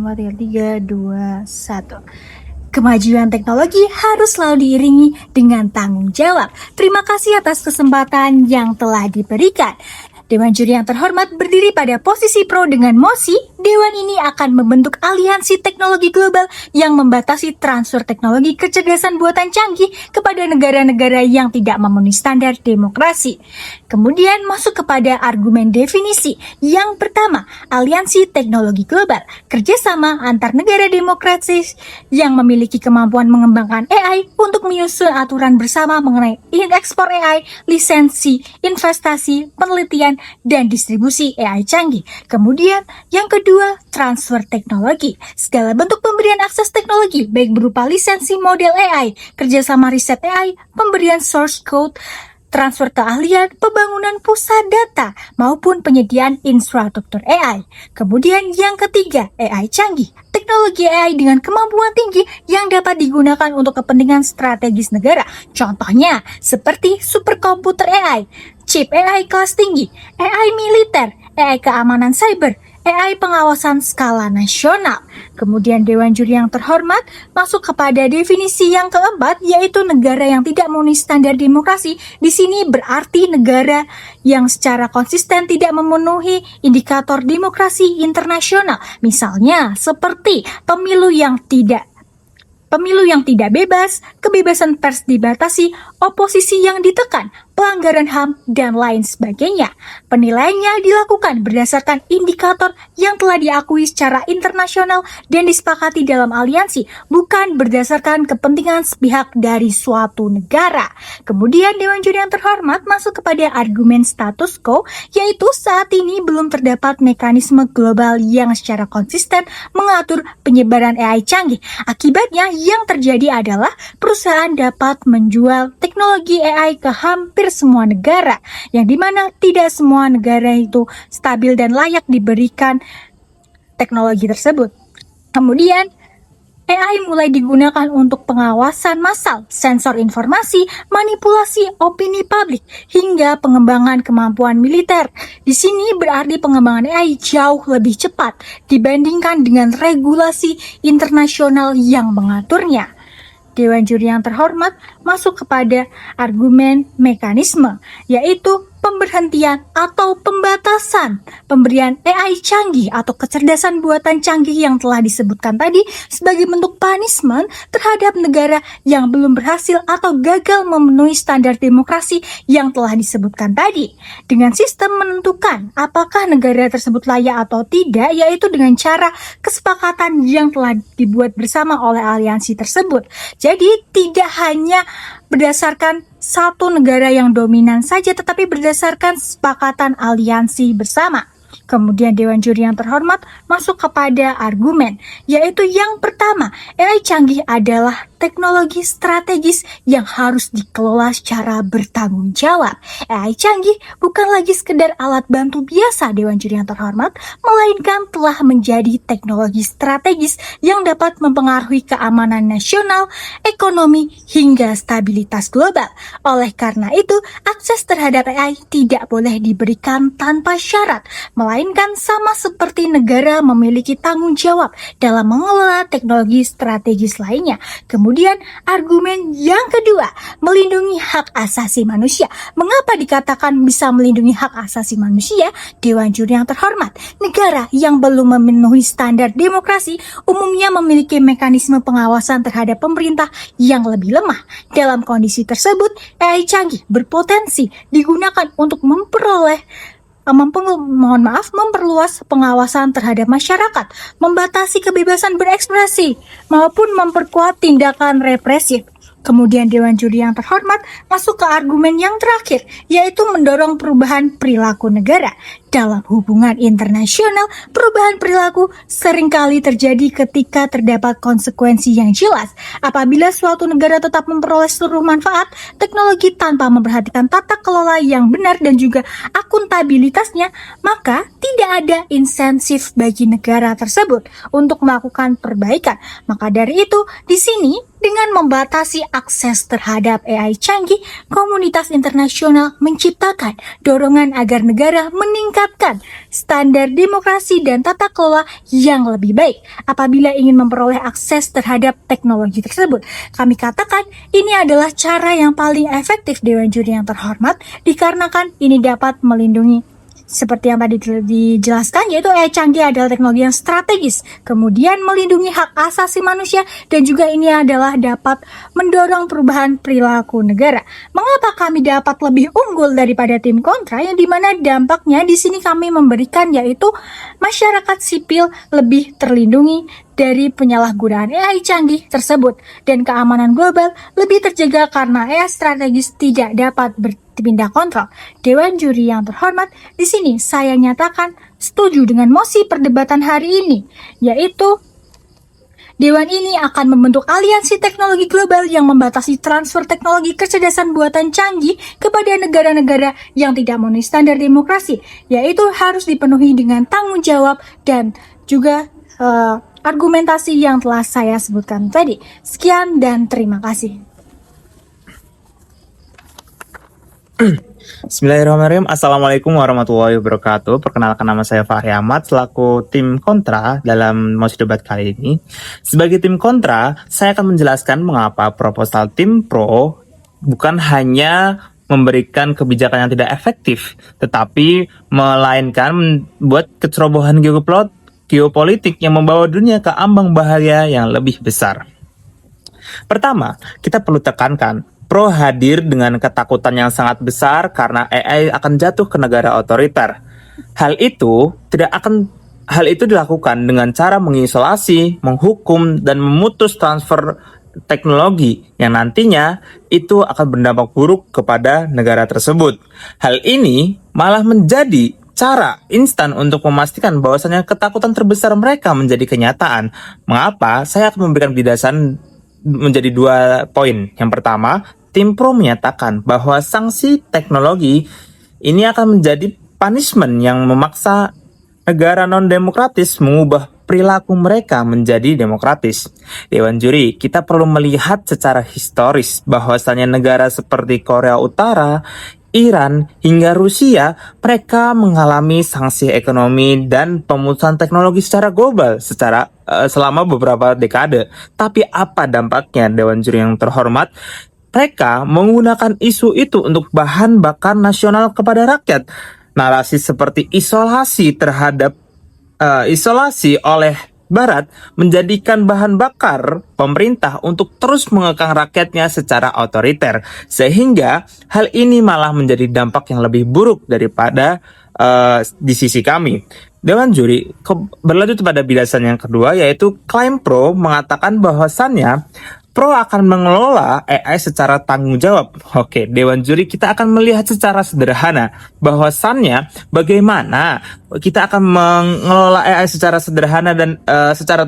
Lama 3, 2, 1. Kemajuan teknologi harus selalu diiringi dengan tanggung jawab. Terima kasih atas kesempatan yang telah diberikan. Dewan juri yang terhormat berdiri pada posisi pro dengan MOSI. Dewan ini akan membentuk aliansi teknologi global yang membatasi transfer teknologi kecerdasan buatan canggih kepada negara-negara yang tidak memenuhi standar demokrasi. Kemudian masuk kepada argumen definisi. Yang pertama, aliansi teknologi global, kerjasama antar negara demokratis yang memiliki kemampuan mengembangkan AI untuk menyusun aturan bersama mengenai ekspor AI, lisensi, investasi, penelitian, dan distribusi AI canggih. Kemudian yang kedua, transfer teknologi. Segala bentuk pemberian akses teknologi, baik berupa lisensi model AI, kerjasama riset AI, pemberian source code, transfer keahlian, pembangunan pusat data, maupun penyediaan infrastruktur AI. Kemudian yang ketiga, AI canggih. Teknologi AI dengan kemampuan tinggi yang dapat digunakan untuk kepentingan strategis negara. Contohnya, seperti superkomputer AI, chip AI kelas tinggi, AI militer, AI keamanan cyber, AI pengawasan skala nasional. Kemudian Dewan Juri yang terhormat masuk kepada definisi yang keempat, yaitu negara yang tidak memenuhi standar demokrasi. Di sini berarti negara yang secara konsisten tidak memenuhi indikator demokrasi internasional. Misalnya seperti pemilu yang tidak bebas, kebebasan pers dibatasi, oposisi yang ditekan, pelanggaran HAM, dan lain sebagainya. Penilaiannya dilakukan berdasarkan indikator yang telah diakui secara internasional dan disepakati dalam aliansi, bukan berdasarkan kepentingan sepihak dari suatu negara. Kemudian Dewan Juri yang terhormat masuk kepada argumen status quo, yaitu saat ini belum terdapat mekanisme global yang secara konsisten mengatur penyebaran AI canggih. Akibatnya yang terjadi adalah perusahaan dapat menjual teknologi AI ke hampir semua negara, yang dimana tidak semua negara itu stabil dan layak diberikan teknologi tersebut. Kemudian AI mulai digunakan untuk pengawasan massal, sensor informasi, manipulasi opini publik, hingga pengembangan kemampuan militer. Di sini berarti pengembangan AI jauh lebih cepat dibandingkan dengan regulasi internasional yang mengaturnya. Dewan Juri yang terhormat masuk kepada argumen mekanisme, yaitu pemberhentian atau pembatasan pemberian AI canggih atau kecerdasan buatan canggih yang telah disebutkan tadi sebagai bentuk punishment terhadap negara yang belum berhasil atau gagal memenuhi standar demokrasi yang telah disebutkan tadi, dengan sistem menentukan apakah negara tersebut layak atau tidak, yaitu dengan cara kesepakatan yang telah dibuat bersama oleh aliansi tersebut. Jadi tidak hanya berdasarkan satu negara yang dominan saja, tetapi berdasarkan kesepakatan aliansi bersama. Kemudian Dewan Juri yang terhormat masuk kepada argumen, yaitu yang pertama, AI canggih adalah teknologi strategis yang harus dikelola secara bertanggung jawab. AI canggih bukan lagi sekedar alat bantu biasa, Dewan Juri yang terhormat, melainkan telah menjadi teknologi strategis yang dapat mempengaruhi keamanan nasional, ekonomi, hingga stabilitas global. Oleh karena itu, akses terhadap AI tidak boleh diberikan tanpa syarat, melainkan sama seperti negara memiliki tanggung jawab dalam mengelola teknologi strategis lainnya. Kemudian argumen yang kedua, melindungi hak asasi manusia. Mengapa dikatakan bisa melindungi hak asasi manusia? Dewan Juri yang terhormat, negara yang belum memenuhi standar demokrasi umumnya memiliki mekanisme pengawasan terhadap pemerintah yang lebih lemah. Dalam kondisi tersebut, AI canggih berpotensi digunakan untuk memperluas pengawasan terhadap masyarakat, membatasi kebebasan berekspresi, maupun memperkuat tindakan represif. Kemudian Dewan Juri yang terhormat masuk ke argumen yang terakhir, yaitu mendorong perubahan perilaku negara. Dalam hubungan internasional, perubahan perilaku seringkali terjadi ketika terdapat konsekuensi yang jelas. Apabila suatu negara tetap memperoleh seluruh manfaat teknologi tanpa memperhatikan tata kelola yang benar dan juga akuntabilitasnya, maka tidak ada insentif bagi negara tersebut untuk melakukan perbaikan. Maka dari itu, di sini dengan membatasi akses terhadap AI canggih, komunitas internasional menciptakan dorongan agar negara meningkatkan menerapkan standar demokrasi dan tata kelola yang lebih baik apabila ingin memperoleh akses terhadap teknologi tersebut. Kami katakan ini adalah cara yang paling efektif Dewan Juri yang terhormat dikarenakan ini dapat melindungi seperti yang tadi dijelaskan, yaitu AI canggih adalah teknologi yang strategis, kemudian melindungi hak asasi manusia, dan juga ini adalah dapat mendorong perubahan perilaku negara. Mengapa kami dapat lebih unggul daripada tim kontra, yang dimana dampaknya di sini kami memberikan yaitu masyarakat sipil lebih terlindungi dari penyalahgunaan AI canggih tersebut, dan keamanan global lebih terjaga karena AI strategis tidak dapat dipindah kontrol. Dewan Juri yang terhormat, di sini saya nyatakan setuju dengan mosi perdebatan hari ini, yaitu Dewan ini akan membentuk aliansi teknologi global yang membatasi transfer teknologi kecerdasan buatan canggih kepada negara-negara yang tidak memenuhi standar demokrasi, yaitu harus dipenuhi dengan tanggung jawab dan juga argumentasi yang telah saya sebutkan tadi. Sekian dan terima kasih. Bismillahirrahmanirrahim. Assalamualaikum warahmatullahi wabarakatuh. Perkenalkan, nama saya Fahri Ahmad selaku tim kontra dalam mosi debat kali ini. Sebagai tim kontra, saya akan menjelaskan mengapa proposal tim pro bukan hanya memberikan kebijakan yang tidak efektif, tetapi melainkan membuat kecerobohan geopolitik yang membawa dunia ke ambang bahaya yang lebih besar. Pertama, kita perlu tekankan pro hadir dengan ketakutan yang sangat besar karena AI akan jatuh ke negara otoriter. Hal itu dilakukan dengan cara mengisolasi, menghukum, dan memutus transfer teknologi yang nantinya itu akan berdampak buruk kepada negara tersebut. Hal ini malah menjadi cara instan untuk memastikan bahwasannya ketakutan terbesar mereka menjadi kenyataan. Mengapa? Saya akan memberikan penjelasan menjadi 2 poin. Yang pertama, tim pro menyatakan bahwa sanksi teknologi ini akan menjadi punishment yang memaksa negara non-demokratis mengubah perilaku mereka menjadi demokratis. Dewan Juri, kita perlu melihat secara historis bahwasannya negara seperti Korea Utara, Iran, hingga Rusia, mereka mengalami sanksi ekonomi dan pemutusan teknologi secara global selama beberapa dekade. Tapi apa dampaknya, Dewan Juri yang terhormat? Mereka menggunakan isu itu untuk bahan bakar nasional kepada rakyat. Narasi seperti isolasi oleh Barat menjadikan bahan bakar pemerintah untuk terus mengekang rakyatnya secara otoriter. Sehingga hal ini malah menjadi dampak yang lebih buruk daripada di sisi kami. Dewan Juri berlanjut pada bidasan yang kedua, yaitu klaim pro mengatakan bahwasannya pro akan mengelola AI secara tanggung jawab. Oke, Dewan Juri, kita akan melihat secara sederhana bahwasannya bagaimana kita akan mengelola AI secara sederhana dan secara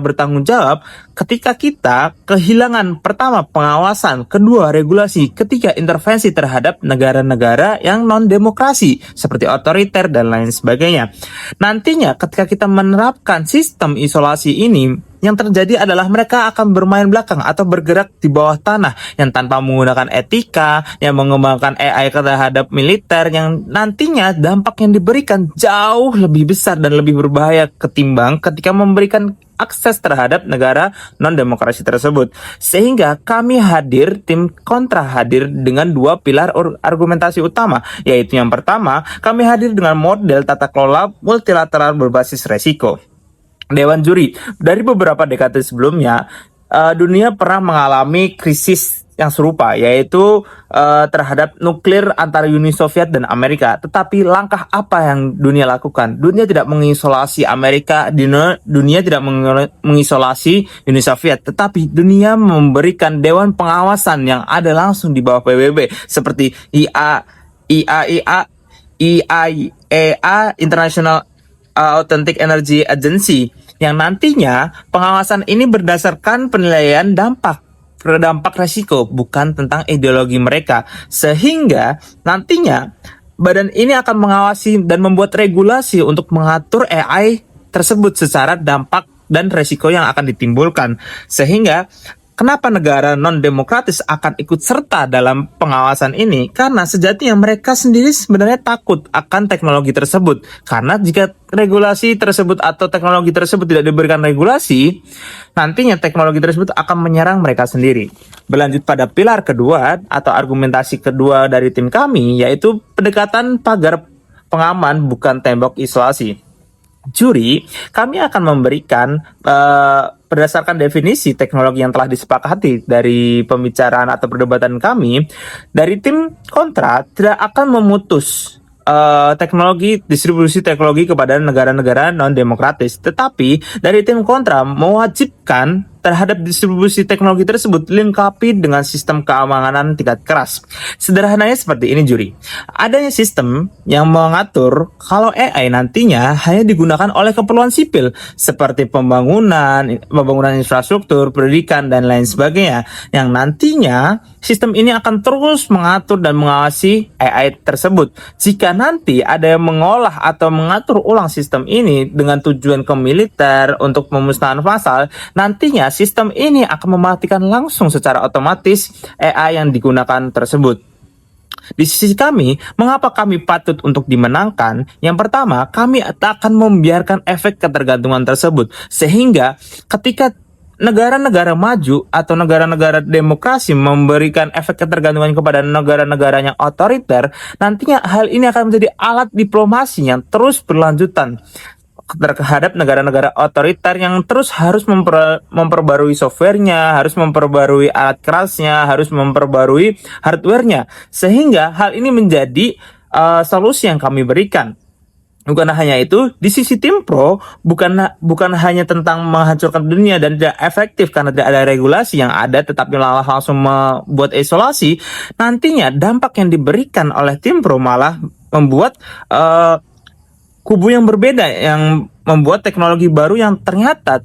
bertanggung jawab ketika kita kehilangan pertama pengawasan, kedua regulasi, ketiga intervensi terhadap negara-negara yang non-demokrasi seperti otoriter dan lain sebagainya. Nantinya ketika kita menerapkan sistem isolasi ini, yang terjadi adalah mereka akan bermain belakang atau bergerak di bawah tanah yang tanpa menggunakan etika, yang mengembangkan AI terhadap militer yang nantinya dampak yang diberikan jauh lebih besar dan lebih berbahaya ketimbang ketika memberikan akses terhadap negara non-demokrasi tersebut. Sehingga kami tim kontra hadir dengan 2 pilar argumentasi utama, yaitu yang pertama, kami hadir dengan model tata kelola multilateral berbasis resiko. Dewan Juri, dari beberapa dekade sebelumnya, dunia pernah mengalami krisis yang serupa, yaitu terhadap nuklir antara Uni Soviet dan Amerika. Tetapi langkah apa yang dunia lakukan? Dunia tidak mengisolasi Amerika, dunia tidak mengisolasi Uni Soviet, tetapi dunia memberikan dewan pengawasan yang ada langsung di bawah PBB, seperti IAEA, International Atomic Energy Agency, yang nantinya pengawasan ini berdasarkan penilaian dampak resiko, bukan tentang ideologi mereka. Sehingga nantinya badan ini akan mengawasi dan membuat regulasi untuk mengatur AI tersebut secara dampak dan resiko yang akan ditimbulkan. Sehingga kenapa negara non-demokratis akan ikut serta dalam pengawasan ini? Karena sejatinya mereka sendiri sebenarnya takut akan teknologi tersebut. Karena jika regulasi tersebut atau teknologi tersebut tidak diberikan regulasi, nantinya teknologi tersebut akan menyerang mereka sendiri. Berlanjut pada pilar kedua atau argumentasi kedua dari tim kami, yaitu pendekatan pagar pengaman bukan tembok isolasi. Juri, kami akan memberikan berdasarkan definisi teknologi yang telah disepakati dari pembicaraan atau perdebatan kami, dari tim kontra tidak akan memutus distribusi teknologi kepada negara-negara non-demokratis, tetapi dari tim kontra mewajibkan terhadap distribusi teknologi tersebut dilengkapi dengan sistem keamanan tingkat keras. Sederhananya seperti ini, Juri. Adanya sistem yang mengatur kalau AI nantinya hanya digunakan oleh keperluan sipil seperti pembangunan infrastruktur, pendidikan, dan lain sebagainya. Yang nantinya sistem ini akan terus mengatur dan mengawasi AI tersebut. Jika nanti ada yang mengolah atau mengatur ulang sistem ini dengan tujuan ke militer untuk pemusnahan massal, nantinya sistem ini akan mematikan langsung secara otomatis AI yang digunakan tersebut. Di sisi kami, mengapa kami patut untuk dimenangkan? Yang pertama, kami akan membiarkan efek ketergantungan tersebut, sehingga ketika negara-negara maju atau negara-negara demokrasi memberikan efek ketergantungan kepada negara-negara yang otoriter, nantinya hal ini akan menjadi alat diplomasi yang terus berlanjutan terhadap negara-negara otoriter yang terus harus memperbarui softwarenya, harus memperbarui alat kerasnya, harus memperbarui hardwarenya, sehingga hal ini menjadi solusi yang kami berikan. Bukan hanya itu, di sisi tim pro bukan hanya tentang menghancurkan dunia dan tidak efektif karena tidak ada regulasi yang ada, tetapi malah langsung membuat isolasi. Nantinya dampak yang diberikan oleh tim pro malah membuat kubu yang berbeda, yang membuat teknologi baru yang ternyata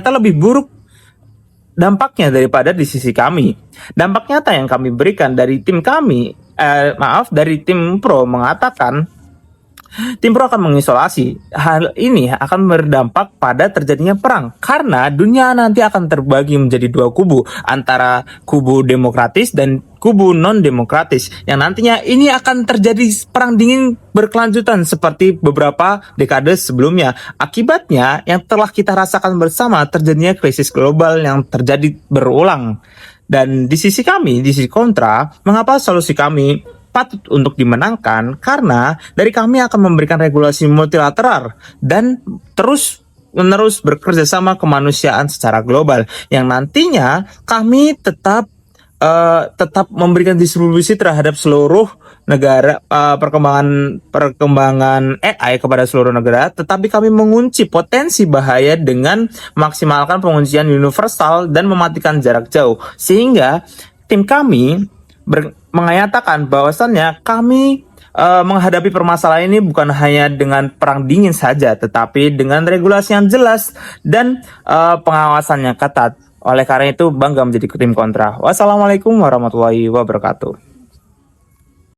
lebih buruk dampaknya daripada di sisi kami. Dampak nyata yang kami berikan dari tim kami, dari tim pro mengatakan tim pro akan mengisolasi. Hal ini akan berdampak pada terjadinya perang karena dunia nanti akan terbagi menjadi dua kubu, antara kubu demokratis dan kubu non-demokratis, yang nantinya ini akan terjadi perang dingin berkelanjutan seperti beberapa dekade sebelumnya. Akibatnya yang telah kita rasakan bersama, terjadinya krisis global yang terjadi berulang. Dan di sisi kami, di sisi kontra, mengapa solusi kami patut untuk dimenangkan? Karena dari kami akan memberikan regulasi multilateral dan terus-menerus bekerja sama kemanusiaan secara global, yang nantinya kami tetap memberikan distribusi terhadap seluruh negara, perkembangan AI kepada seluruh negara, tetapi kami mengunci potensi bahaya dengan maksimalkan penguncian universal dan mematikan jarak jauh, sehingga tim kami mengatakan bahwasannya kami menghadapi permasalahan ini bukan hanya dengan perang dingin saja, tetapi dengan regulasi yang jelas dan pengawasan yang ketat. Oleh karena itu, bangga menjadi tim kontra. Wassalamualaikum warahmatullahi wabarakatuh.